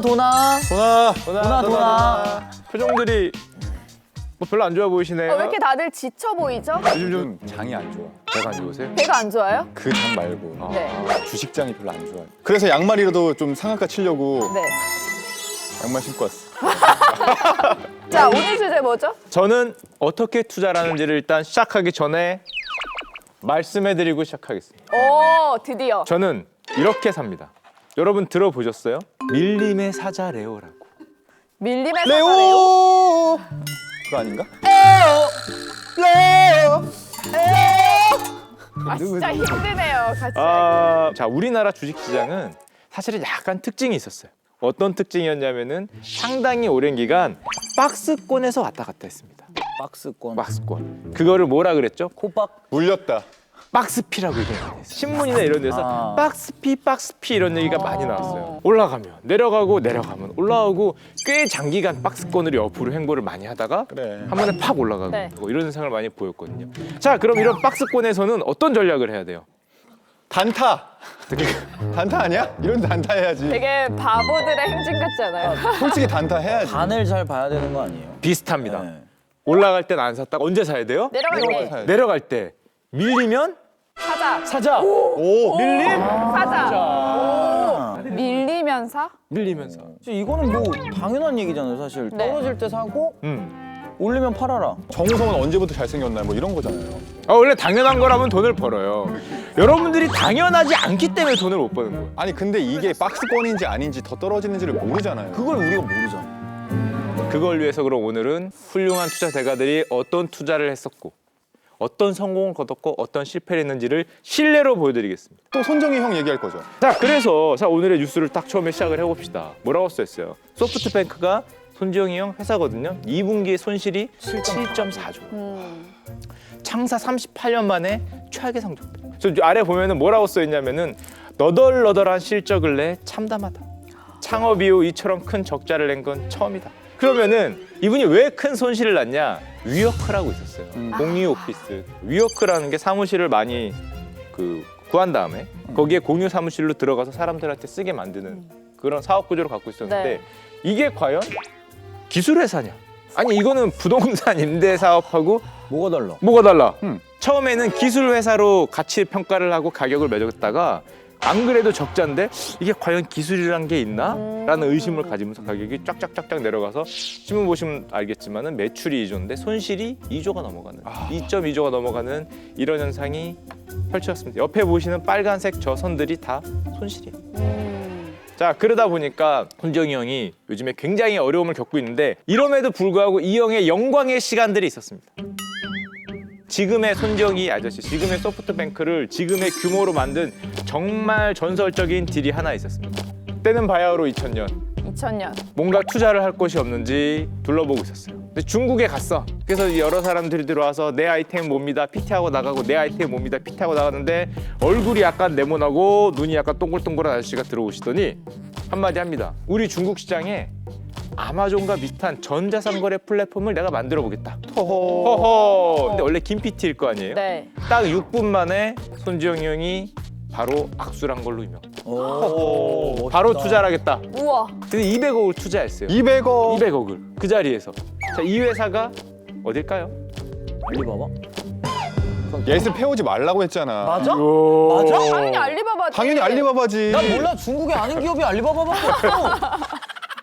도나. 표정들이 뭐 별로 안 좋아 보이시네요. 왜 이렇게 다들 지쳐 보이죠? 요즘 좀 장이 안 좋아. 배가 안 좋으세요? 배가 안 좋아요? 그 장 말고 네. 주식장이 별로 안 좋아요. 그래서 양말이라도 좀 상한가 치려고 네. 양말 신고 왔어. 자, 오늘 주제 뭐죠? 저는 어떻게 투자를 하는지를 일단 시작하기 전에 말씀해드리고 시작하겠습니다. 오, 드디어. 저는 이렇게 삽니다. 여러분 들어보셨어요? 밀림의 사자 레오라고. 밀림의 사자래요? 레오 그거 아닌가? 아, 진짜 힘드네요. 같이. 자, 우리나라 주식시장은 사실은 약간 특징이 있었어요. 어떤 특징이었냐면은 상당히 오랜 기간 박스권에서 왔다 갔다 했습니다. 박스권. 그거를 뭐라 그랬죠? 코박. 물렸다. 박스피라고 얘기 많이 했어요. 신문이나 이런 데서 박스피 이런 얘기가 많이 나왔어요. 올라가면 내려가면 올라오고 꽤 장기간 박스권으로 옆으로 횡보를 많이 하다가 그래. 한 번에 팍 올라가고 네. 이런 현상을 많이 보였거든요. 자, 그럼 이런 박스권에서는 어떤 전략을 해야 돼요? 단타. 단타 아니야? 이런 데 단타 해야지. 되게 바보들의 행진 같지 않아요? 솔직히 단타 해야지. 간을 잘 봐야 되는 거 아니에요? 비슷합니다. 네. 올라갈 땐 안 샀다가 언제 사야 돼요? 내려갈 때. 사야지. 내려갈 때 밀리면 사자. 사자. 오. 밀림? 사자. 오. 밀리면 사? 밀리면 사. 이거는 뭐 당연한 얘기잖아요, 사실. 네. 떨어질 때 사고 올리면 팔아라. 정우성은 언제부터 잘생겼나 뭐 이런 거잖아요. 원래 당연한 거라면 돈을 벌어요. 여러분들이 당연하지 않기 때문에 돈을 못 버는 거예요. 아니 근데 이게 박스권인지 아닌지 더 떨어지는지를 모르잖아요. 그걸 우리가 모르잖아. 그걸 위해서 그럼 오늘은 훌륭한 투자 대가들이 어떤 투자를 했었고 어떤 성공을 거뒀고 어떤 실패를 했는지를 실내로 보여드리겠습니다. 또 손정희 형 얘기할 거죠. 자, 그래서 오늘의 뉴스를 딱 처음에 시작을 해봅시다. 뭐라고 써있어요? 소프트뱅크가 손지영이 형 회사거든요. 2분기에 손실이 7.4조. 창사 38년 만에 최악의 성적. 저 아래 보면은 뭐라고 써있냐면은 너덜너덜한 실적을 내 참담하다. 창업 이후 이처럼 큰 적자를 낸 건 처음이다. 그러면은 이분이 왜 큰 손실을 났냐? 위워크라고 있었어요. 공유 오피스. 위워크라는 게 사무실을 많이 구한 다음에 거기에 공유 사무실로 들어가서 사람들한테 쓰게 만드는 그런 사업 구조를 갖고 있었는데 네. 이게 과연 기술 회사냐? 아니 이거는 부동산 임대 사업하고 뭐가 달라? 처음에는 기술 회사로 가치 평가를 하고 가격을 매겼다가 안 그래도 적자인데 이게 과연 기술이란 게 있나? 라는 의심을 가지면서 가격이 쫙쫙쫙쫙 내려가서 신문 보시면 알겠지만은 매출이 2조인데 손실이 2조가 넘어가는 2.2조가 넘어가는 이런 현상이 펼쳐졌습니다. 옆에 보시는 빨간색 저 선들이 다 손실이에요. 자, 그러다 보니까 손정희 형이 요즘에 굉장히 어려움을 겪고 있는데 이럼에도 불구하고 이 형의 영광의 시간들이 있었습니다. 지금의 손정희 아저씨, 지금의 소프트뱅크를 지금의 규모로 만든 정말 전설적인 딜이 하나 있었습니다. 때는 바야흐로 2000년. 2000년. 뭔가 투자를 할 곳이 없는지 둘러보고 있었어요. 근데 중국에 갔어. 그래서 여러 사람들이 들어와서 내 아이템 뭡니다. PT하고 나가고 내 아이템 뭡니다. PT하고 나가는데 얼굴이 약간 네모나고 눈이 약간 동글동글한 아저씨가 들어오시더니 한마디 합니다. 우리 중국 시장에 아마존과 비슷한 전자상거래 플랫폼을 내가 만들어 보겠다. 허허. 근데 원래 긴 PT일 거 아니에요? 네. 딱 6분 만에 손지영 형이 바로 악수를 한 걸로 유명. 오, 바로 멋있다. 투자를 하겠다. 우와. 근데 200억을 투자했어요. 200억. 200억을 그 자리에서. 자, 이 회사가 어딜까요? 알리바바? 예습 해오지 말라고 했잖아. 맞아? 당연히 알리바바지. 당연히 알리바바지. 난 몰라. 중국에 아는 기업이 알리바바밖에 없어.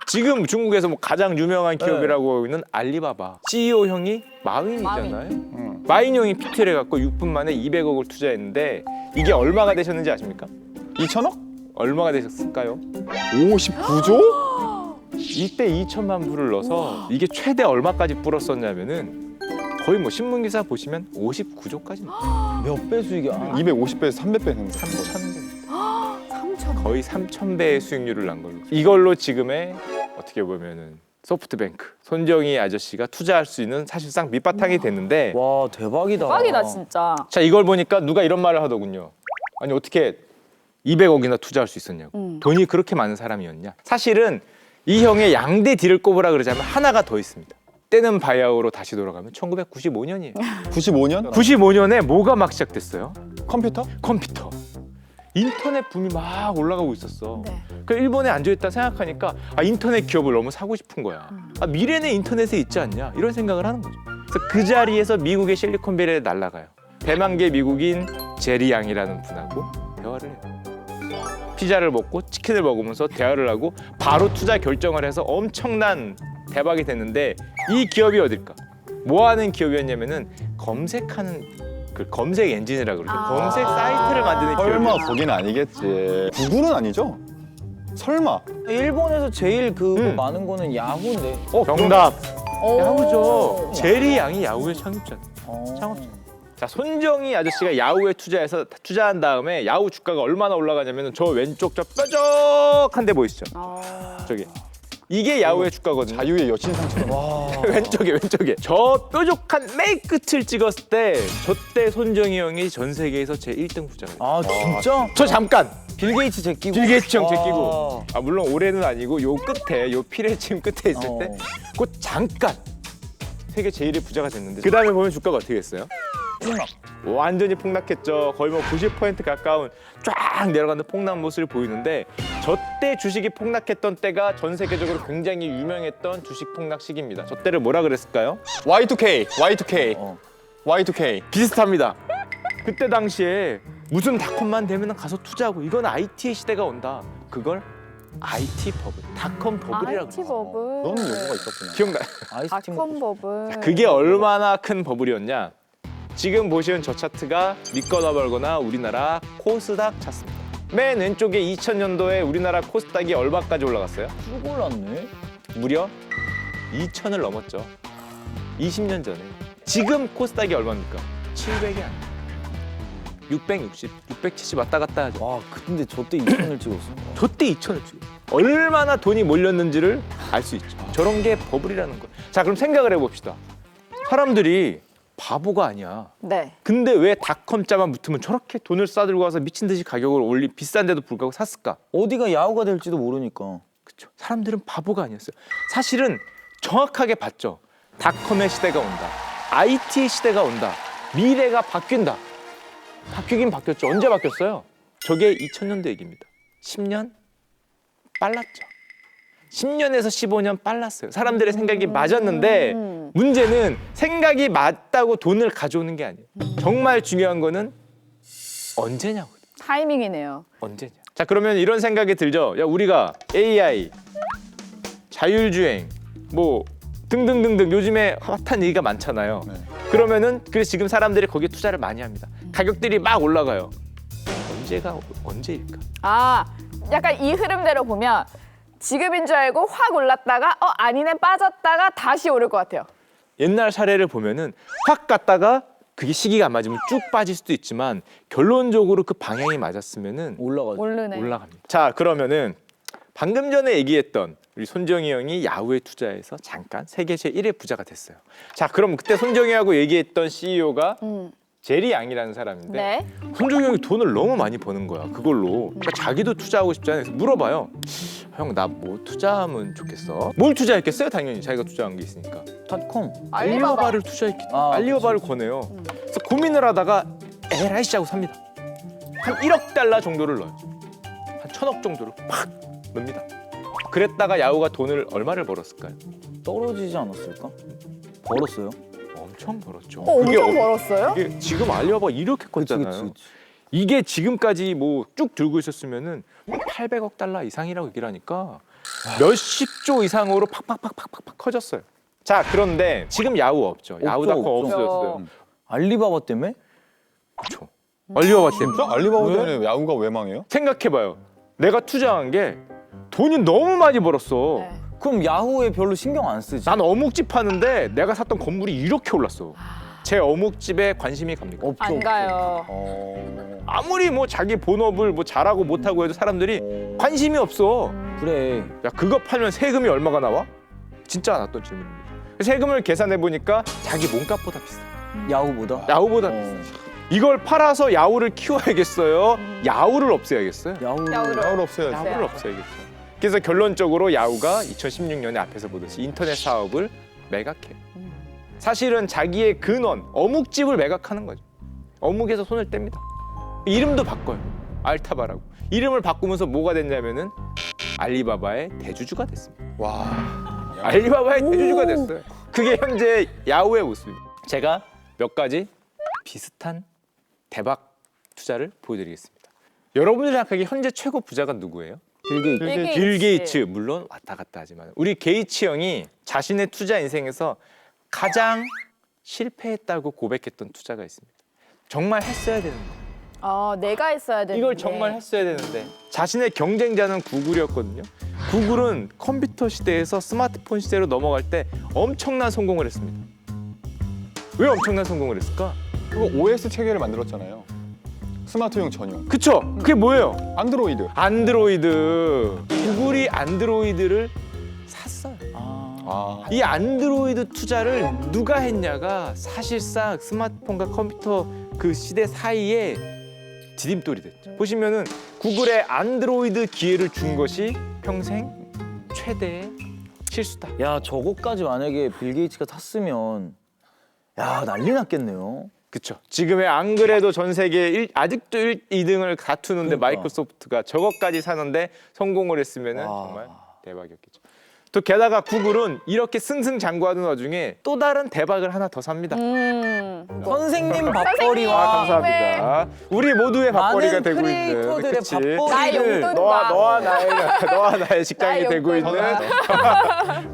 지금 중국에서 뭐 가장 유명한 기업이라고 하고 있는 알리바바 CEO 형이 마윈이잖아요. 마윈 형이 PT를 해갖고 6분 만에 200억을 투자했는데 이게 얼마가 되셨는지 아십니까? 2천억? 얼마가 되셨을까요? 59조? 이때 2천만 불을 넣어서 이게 최대 얼마까지 불었었냐면은 거의 뭐 신문 기사 보시면 59조까지 몇 배 수익이야? 250배에서 300배 되는 거. 3천. 거의 3,000배의 수익률을 난 걸로. 이걸로 지금의 어떻게 보면은 소프트뱅크 손정희 아저씨가 투자할 수 있는 사실상 밑바탕이 됐는데 와, 대박이다. 대박이다 진짜. 자, 이걸 보니까 누가 이런 말을 하더군요. 아니 어떻게 200억이나 투자할 수 있었냐고. 돈이 그렇게 많은 사람이었냐. 사실은 이 형의 양대 딜을 꼽으라 그러자면 하나가 더 있습니다. 때는 바야흐로 다시 돌아가면 1995년이에요. 95년? 95년에 뭐가 막 시작됐어요? 컴퓨터? 컴퓨터. 인터넷 붐이 막 올라가고 있었어. 네. 그 일본에 앉아있다 생각하니까 인터넷 기업을 너무 사고 싶은 거야. 미래는 인터넷에 있지 않냐 이런 생각을 하는 거죠. 그래서 그 자리에서 미국의 실리콘밸리에 날아가요. 배만개 미국인 제리 양이라는 분하고 대화를 해요. 피자를 먹고 치킨을 먹으면서 대화를 하고 바로 투자 결정을 해서 엄청난 대박이 됐는데 이 기업이 어딜까? 뭐 하는 기업이었냐면은 검색하는 그 검색 엔진이라고 그러죠. 검색 사이트를 만드는 설마 기업이었어요. 거긴 아니겠지. 구글은 아니죠? 설마. 일본에서 제일 그거 음. 많은 거는 야구인데. 정답. 오. 야후죠. 제리 양이 야후의 창립자. 어. 창업자. 자, 손정희 아저씨가 야후에 투자한 다음에 야후 주가가 얼마나 올라가냐면 저 왼쪽 저 뾰족한 데 보이시죠? 저기. 이게 야후의 주가거든요. 자유의 여신상처럼. 와. 왼쪽에 저 뾰족한 맨 끝을 찍었을 때 저때 손정희 형이 전 세계에서 제 1등 부자가 됐어요. 아 진짜? 저 잠깐 빌 게이츠 제끼고. 빌 게이츠 형 와. 제끼고 물론 올해는 아니고 요 끝에 요 피레침 끝에 있을 어. 때 그 잠깐 세계 제1의 부자가 됐는데 그 다음에 보면 주가가 어떻게 됐어요? 폭락. 완전히 폭락했죠. 거의 뭐 90% 가까운 쫙 내려가는 폭락 모습을 보이는데 저때 주식이 폭락했던 때가 전 세계적으로 굉장히 유명했던 주식 폭락 시기입니다. 저 때를 뭐라 그랬을까요? Y2K. 어. Y2K. 비슷합니다. 그때 당시에 무슨 닷컴만 되면 가서 투자하고 이건 IT의 시대가 온다. 그걸 IT 버블, 닷컴 버블이라고 IT 해요. 버블. 그런 요구가 있었구나. 기억나? 아이스티 닷컴 버블. 그게 얼마나 큰 버블이었냐? 지금 보시는 저 차트가 믿거나 말거나 우리나라 코스닥 차트입니다. 맨 왼쪽에 2000년도에 우리나라 코스닥이 얼마까지 올라갔어요? 쭉 올랐네. 무려 2000을 넘었죠. 20년 전에. 지금 코스닥이 얼마입니까? 700이 아니에요. 660, 670 왔다 갔다 하죠. 와 근데 저 때 2천을 찍었어. 저때 2천을 주고 얼마나 돈이 몰렸는지를 알 수 있죠. 저런 게 버블이라는 거. 자, 그럼 생각을 해봅시다. 사람들이 바보가 아니야. 네. 근데 왜 닷컴자만 붙으면 저렇게 돈을 싸들고 와서 미친 듯이 가격을 올리 비싼데도 불구하고 샀을까? 어디가 야후가 될지도 모르니까. 그렇죠. 사람들은 바보가 아니었어요. 사실은 정확하게 봤죠. 닷컴의 시대가 온다. IT의 시대가 온다. 미래가 바뀐다. 바뀌긴 바뀌었죠. 언제 바뀌었어요? 저게 2000년도 얘기입니다. 10년 빨랐죠. 10년에서 15년 빨랐어요. 사람들의 생각이 맞았는데 문제는 생각이 맞다고 돈을 가져오는 게 아니에요. 정말 중요한 거는 언제냐고. 타이밍이네요. 언제냐. 자, 그러면 이런 생각이 들죠. 야, 우리가 AI, 자율주행, 뭐 등등등등 요즘에 핫한 얘기가 많잖아요. 네. 그러면은 그래서 지금 사람들이 거기에 투자를 많이 합니다. 가격들이 막 올라가요. 언제일까? 아, 약간 이 흐름대로 보면 지금인 줄 알고 확 올랐다가 아니네 빠졌다가 다시 오를 것 같아요. 옛날 사례를 보면은 확 갔다가 그게 시기가 안 맞으면 쭉 빠질 수도 있지만 결론적으로 그 방향이 맞았으면은 올라가죠. 오르네. 올라갑니다. 자, 그러면은 방금 전에 얘기했던 우리 손정희 형이 야후에 투자해서 잠깐 세계 제1의 부자가 됐어요. 자, 그럼 그때 손정희하고 얘기했던 CEO가 제리 양이라는 사람인데 네. 손정희 형이 돈을 너무 많이 버는 거야. 그걸로. 그러니까 자기도 투자하고 싶잖아요. 그래서 물어봐요. 형, 나 뭐 투자하면 좋겠어? 뭘 투자했겠어요? 당연히 자기가 투자한 게 있으니까. 닷컴. 알리바바를 투자했겠죠. 아, 알리바바를 권해요. 그래서 고민을 하다가 에라이씨 하고 삽니다. 한 1억 달러 정도를 넣어요. 한 1000억 정도를 팍 넣습니다. 그랬다가 야후가 돈을 얼마를 벌었을까요? 떨어지지 않았을까? 벌었어요. 엄청 벌었죠. 엄청 벌었어요? 이게 지금 알리바바 이렇게 컸잖아요. 그치. 이게 지금까지 뭐 쭉 들고 있었으면은 800억 달러 이상이라고 얘기를 하니까 몇십 조 이상으로 팍팍팍팍팍 커졌어요. 자, 그런데 지금 야후 없죠. 야후닷컴 없죠. 없어졌어요. 알리바바 때문에? 그렇죠. 알리바바 때문에. 진짜? 알리바바 왜? 때문에 야구가 왜 망해요? 생각해봐요. 내가 투자한 게 돈이 너무 많이 벌었어. 네. 그럼 야후에 별로 신경 안 쓰지. 난 어묵집 하는데 내가 샀던 건물이 이렇게 올랐어. 제 어묵집에 관심이 갑니까? 없죠. 안 가요. 아무리 뭐 자기 본업을 뭐 잘하고 못하고 해도 사람들이 관심이 없어. 그래. 야, 그거 팔면 세금이 얼마가 나와? 진짜 안 왔던 질문입니다. 세금을 계산해 보니까 자기 몸값보다 비싸. 야후보다? 야후보다 비싸. 어. 이걸 팔아서 야후를 키워야겠어요? 야후를 없애야겠어요? 야후를. 야구를 없애야지. 야후를 없애야겠죠. 그래서 결론적으로 야후가 2016년에 앞에서 보듯이 인터넷 사업을 매각해요. 사실은 자기의 근원, 어묵집을 매각하는 거죠. 어묵에서 손을 뗍니다. 이름도 바꿔요. 알타바라고. 이름을 바꾸면서 뭐가 됐냐면은 알리바바의 대주주가 됐습니다. 와. 알리바바의 대주주가 됐어요. 그게 현재 야후의 모습입니다. 제가 몇 가지 비슷한 대박 투자를 보여드리겠습니다. 여러분들이 생각하기에 현재 최고 부자가 누구예요? 빌 게이츠. 빌 게이츠. 물론 왔다 갔다 하지만 우리 게이츠 형이 자신의 투자 인생에서 가장 실패했다고 고백했던 투자가 있습니다. 정말 했어야 되는 거. 내가 했어야 되는데. 이걸 정말 했어야 되는데 자신의 경쟁자는 구글이었거든요. 구글은 컴퓨터 시대에서 스마트폰 시대로 넘어갈 때 엄청난 성공을 했습니다. 왜 엄청난 성공을 했을까? 그거 OS 체계를 만들었잖아요. 스마트용 전용. 그쵸? 그게 뭐예요? 안드로이드. 안드로이드. 구글이 안드로이드를 샀어요. 아. 이 안드로이드 투자를 누가 했냐가 사실상 스마트폰과 컴퓨터 그 시대 사이에 디딤돌이 됐죠. 보시면은 구글의 안드로이드 기회를 준 것이 평생 최대의 실수다. 야 저거까지 만약에 빌 게이츠가 탔으면 야 난리 났겠네요. 그쵸. 지금의 안 그래도 전 세계 아직도 2등을 다투는데 그러니까. 마이크로소프트가 저것까지 사는데 성공을 했으면은 와. 정말 대박이었겠죠. 또 게다가 구글은 이렇게 승승장구하는 와중에 또 다른 대박을 하나 더 삽니다. 선생님 밥벌이와 감사합니다. 우리 모두의 밥벌이가 많은 되고 있는 크리에이터들의 그치? 나의 밥벌이를 용돈. 너와 나의 직장이 나의 되고 용돈. 있는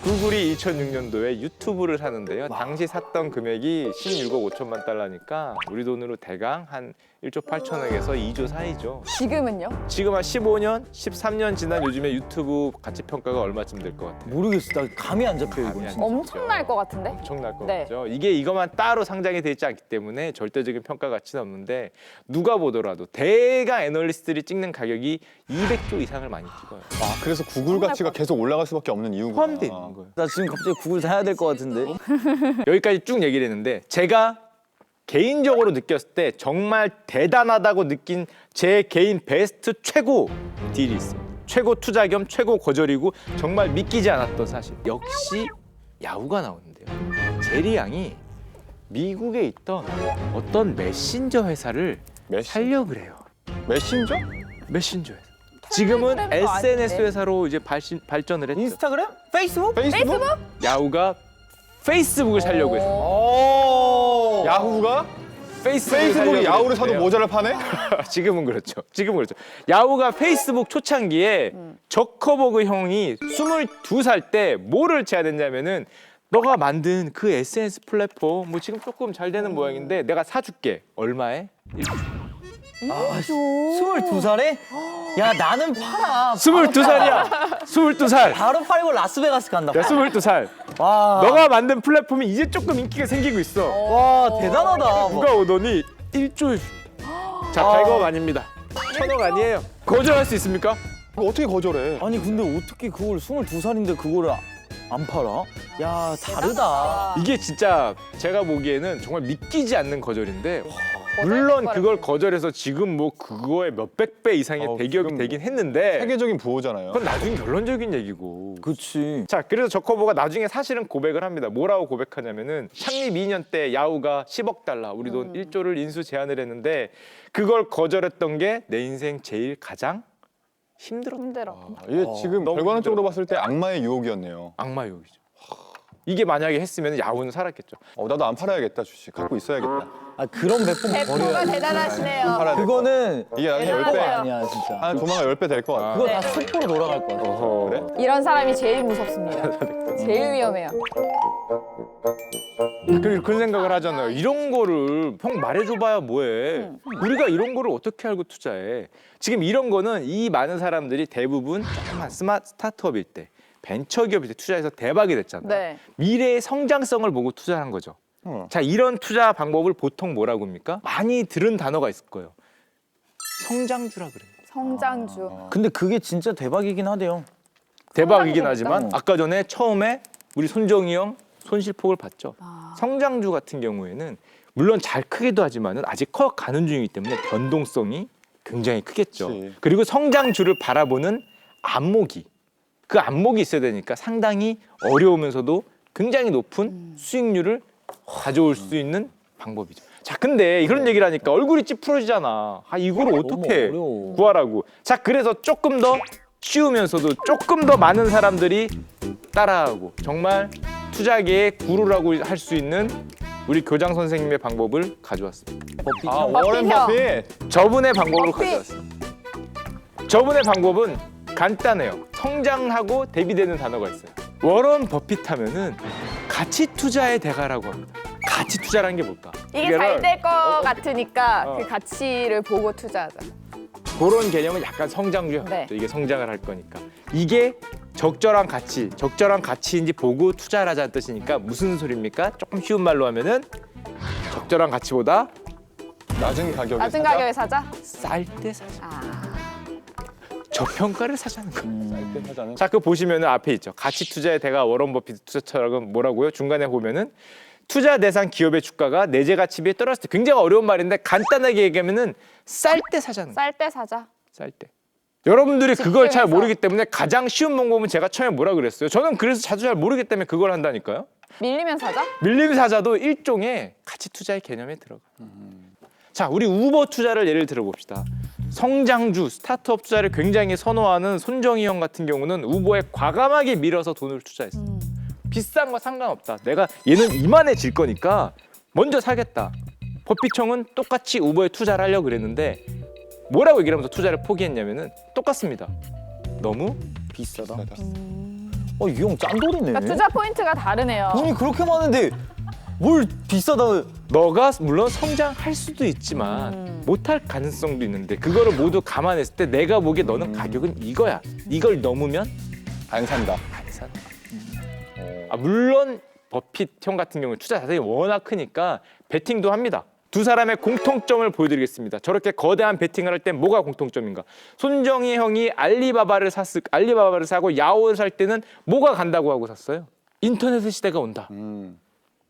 구글이 2006년도에 유튜브를 사는데요. 당시 샀던 금액이 16억 5천만 달러니까 우리 돈으로 대강 한 1조 8천억에서 2조 사이죠. 지금은요? 지금 한 15년, 13년 지난 요즘에 유튜브 가치 평가가 얼마쯤 될 것 같아요? 모르겠어. 나 감이 안 잡혀 이건. 감이 안 진짜. 엄청날 것 같은데? 엄청날 것 네. 같죠. 이게 이것만 따로 상장이 돼 있지 않기 때문에 절대적인 평가 가치는 없는데 누가 보더라도 대강 애널리스트들이 찍는 가격이 200조 이상을 많이 찍어요. 아, 그래서 구글 가치가 계속 올라갈 수밖에 없는 이유구나. 포함되어 있는 거예요. 나 지금 갑자기 구글 사야 될 것 같은데. 여기까지 쭉 얘기를 했는데 제가 개인적으로 느꼈을 때 정말 대단하다고 느낀 제 개인 베스트 최고 딜이 있습니다. 최고 투자 겸 최고 거절이고 정말 믿기지 않았던 사실. 역시 야후가 나오는데요. 제리 양이 미국에 있던 어떤 메신저 회사를 살려 그래요. 메신저? 메신저 회사. 지금은 텔레그램도 SNS 아닌데. 회사로 이제 발전을 했죠. 인스타그램? 페이스북? 페이스북? 야후가 페이스북을 살려고 했어요. 오. 야후가? 페이스북을 페이스북이 살려고 야후를 사도 했는데요. 모자를 파네? 지금은 그렇죠. 지금은 그렇죠. 야후가 페이스북 초창기에 저커버그 형이 22살 때 뭐를 제안했냐면은 너가 만든 그 SNS 플랫폼 뭐 지금 조금 잘 되는 모양인데 내가 사줄게. 얼마에? 22살에? 야 나는 팔아. 22살이야. 22살. 바로 팔고 라스베가스 간다. 야, 22살. 와. 너가 만든 플랫폼이 이제 조금 인기가 생기고 있어. 와 대단하다. 누가 오더니 1조에 자, 100억 아닙니다. 1000억 아니에요. 거절할 수 있습니까? 이거 어떻게 거절해? 아니 근데 어떻게 그걸 22살인데 그거를 안 팔아? 야 다르다. 이게 진짜 제가 보기에는 정말 믿기지 않는 거절인데 물론 그걸 거절해서 지금 뭐 그거의 몇백 배 이상의 대기업이 지금 되긴 했는데 세계적인 부호잖아요. 그건 나중에 결론적인 얘기고. 그치. 자, 그래서 저커버가 나중에 사실은 고백을 합니다. 뭐라고 고백하냐면은 창립 2년 때 야후가 10억 달러, 우리 돈 1조를 인수 제안을 했는데 그걸 거절했던 게 내 인생 제일 가장 힘들었다. 힘들어. 이게 지금 너무 결과론적으로 봤을 때 악마의 유혹이었네요. 악마 유혹이죠. 이게 만약에 했으면 야후는 살았겠죠. 나도 안 팔아야겠다, 주식. 갖고 있어야겠다. 아 그런 배꼽 배포가 버려야 돼. 대단하시네요. 팔아야 될 것 같아. 그거는 이게 나중에 대단하세요. 10배, 아니야 진짜. 한 조만간 10배 될 것 같아. 그거 다 수포로 돌아갈 거야. 어허. 그래? 이런 사람이 제일 무섭습니다. 제일 위험해요. 그런 생각을 하잖아요. 이런 거를 형 말해줘봐야 뭐해. 우리가 이런 거를 어떻게 알고 투자해. 지금 이런 거는 이 많은 사람들이 대부분 조그만 스타트업일 때 벤처기업일 때 투자해서 대박이 됐잖아요. 네. 미래의 성장성을 보고 투자한 거죠. 어. 자, 이런 투자 방법을 보통 뭐라고 합니까? 많이 들은 단어가 있을 거예요. 성장주라 그래요. 성장주. 근데 그게 진짜 대박이긴 하대요. 대박이긴 성장주니까. 하지만 아까 전에 처음에 우리 손정희 형 손실폭을 봤죠. 성장주 같은 경우에는 물론 잘 크기도 하지만은 아직 커가는 중이기 때문에 변동성이 굉장히 크겠죠. 그치. 그리고 성장주를 바라보는 안목이 그 안목이 있어야 되니까 상당히 어려우면서도 굉장히 높은 수익률을 가져올 수 있는 방법이죠. 자, 자, 근데 이런 얘기를 하니까 얼굴이 찌푸러지잖아. 아, 이걸 어떻게 어려워. 구하라고. 자, 그래서 조금 더 쉬우면서도 조금 더 많은 사람들이 따라하고 정말 투자계의 구루라고 할 수 있는 우리 교장 선생님의 방법을 가져왔습니다. 버핏 아, 형. 워렌 버핏 형. 버핏. 저분의 방법으로 버핏. 가져왔습니다. 저분의 방법은 간단해요. 성장하고 대비되는 단어가 있어요. 워런 버핏 하면은 가치 투자의 대가라고 합니다. 가치 투자라는 게 뭘까? 이게 잘 이거를 될 것 같으니까 어. 그 가치를 보고 투자하자. 그런 개념은 약간 성장주의. 네. 이게 성장을 할 거니까. 이게 적절한 가치인지 보고 투자를 하자는 뜻이니까 무슨 소리입니까? 조금 쉬운 말로 하면은 적절한 가치보다 낮은 가격에 낮은 사자? 가격에 사자? 쌀 때 사자. 아. 저평가를 사자는 거. 쌀때 사자는. 자, 그 보시면은 앞에 있죠. 가치 투자의 대가 워런 버핏 투자처럼 뭐라고요? 중간에 보면은 투자 대상 기업의 주가가 내재 가치 비해 떨어졌을 때 굉장히 어려운 말인데 간단하게 얘기하면은 쌀 때 사자는 거예요. 쌀 때 사자. 쌀 때. 여러분들이 그걸 잘 집중해서. 모르기 때문에 가장 쉬운 방법은 제가 처음에 뭐라 그랬어요? 저는 그래서 자주 잘 모르기 때문에 그걸 한다니까요. 밀리면 사자? 밀림 사자도 일종의 가치 투자의 개념에 들어가. 자, 우리 우버 투자를 예를 들어 봅시다. 성장주, 스타트업 투자를 굉장히 선호하는 손정희 형 같은 경우는 우버에 과감하게 밀어서 돈을 투자했어. 비싼 거 상관없다. 내가 얘는 이만해질 거니까 먼저 사겠다. 버핏형은 똑같이 우버에 투자를 하려고 그랬는데 뭐라고 얘기를 하면서 투자를 포기했냐면은 똑같습니다. 너무 비싸다. 비싸다. 이 형 짠돌이네. 그러니까 투자 포인트가 다르네요. 돈이 그렇게 많은데 뭘 비싸다. 너가 물론 성장할 수도 있지만 못할 가능성도 있는데 그거를 모두 감안했을 때 내가 보기에 너는 가격은 이거야. 이걸 넘으면 안 산다. 안 산다. 아, 물론 버핏 형 같은 경우는 투자 자산이 워낙 크니까 베팅도 합니다. 두 사람의 공통점을 보여드리겠습니다. 저렇게 거대한 베팅을 할 땐 뭐가 공통점인가? 손정희 형이 알리바바를 사고 야오를 살 때는 뭐가 간다고 하고 샀어요? 인터넷 시대가 온다.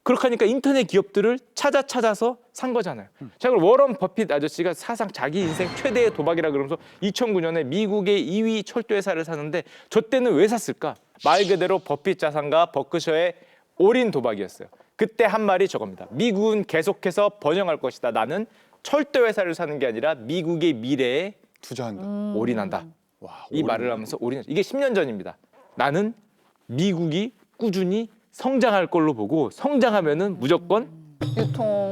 그렇게 하니까 인터넷 기업들을 찾아서 산 거잖아요. 자, 그럼 워런 버핏 아저씨가 사상 자기 인생 최대의 도박이라 그러면서 2009년에 미국의 2위 철도 회사를 사는데 저 때는 왜 샀을까? 말 그대로 버핏 자산과 버크셔의 올인 도박이었어요. 그때 한 말이 저겁니다. 미국은 계속해서 번영할 것이다. 나는 철도 회사를 사는 게 아니라 미국의 미래에 투자한다. 올인한다. 와, 이 말을 하면서 올인. 이게 10년 전입니다. 나는 미국이 꾸준히 성장할 걸로 보고 성장하면은 무조건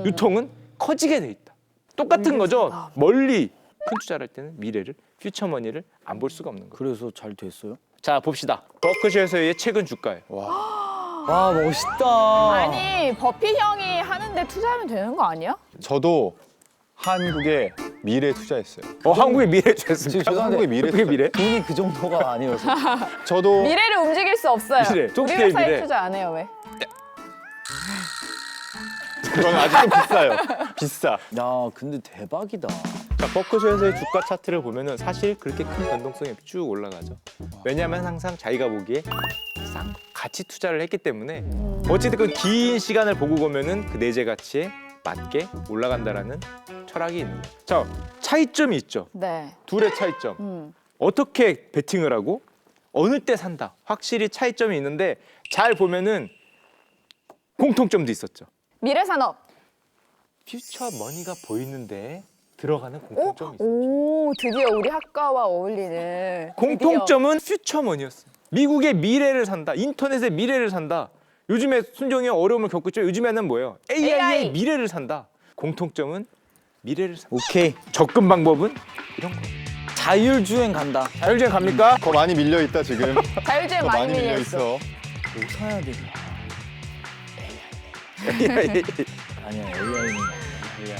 유통은 커지게 돼 있다. 똑같은 거죠. 멀리 큰 투자를 할 때는 미래를 퓨처머니를 안 볼 수가 없는 거예요. 그래서 잘 됐어요? 자, 봅시다. 버크셔에서의 최근 주가예요. 와 멋있다. 아니 버핏 형이 하는데 투자하면 되는 거 아니야? 저도 한국에 미래 투자했어요. 한국의 미래 지금 됐습니까? 죄송한데 한국의 미래 한국의 투자. 미래? 돈이 그 정도가 아니어서. 저도 미래를 움직일 수 없어요. 미래, 우리 토끼의 회사에 미래. 투자 안 해요 왜? 그건 아직도 비싸요. 비싸. 야 근데 대박이다. 자, 버크셔에서의 주가 차트를 보면은 사실 그렇게 큰 변동성이 쭉 올라가죠. 왜냐하면 항상 자기가 보기에 싼 가치 투자를 했기 때문에 어찌됐든 긴 시간을 보고 보면은 그 내재 가치에 맞게 올라간다라는 철학이 있는 거예요. 자, 차이점이 있죠. 네. 둘의 차이점. 어떻게 베팅을 하고 어느 때 산다. 확실히 차이점이 있는데 잘 보면은 공통점도 있었죠. 미래 산업. 퓨처 머니가 보이는데 들어가는 공통점이 있어요. 오 드디어 우리 학과와 어울리는. 공통점은 퓨처머니였어요. 미국의 미래를 산다. 인터넷의 미래를 산다. 요즘에 순정이 어려움을 겪고 있죠. 요즘에는 뭐예요? AI의 AI. 미래를 산다. 공통점은 미래를 산다. 오케이. 접근 방법은 이런 거. 자율주행 간다. 자율주행 갑니까? 더 많이 밀려 있다 지금. 자율주행 더 많이 많이 밀려 밀려 있어. 있어. 뭐 사야 돼? 아니야 AI는. AI.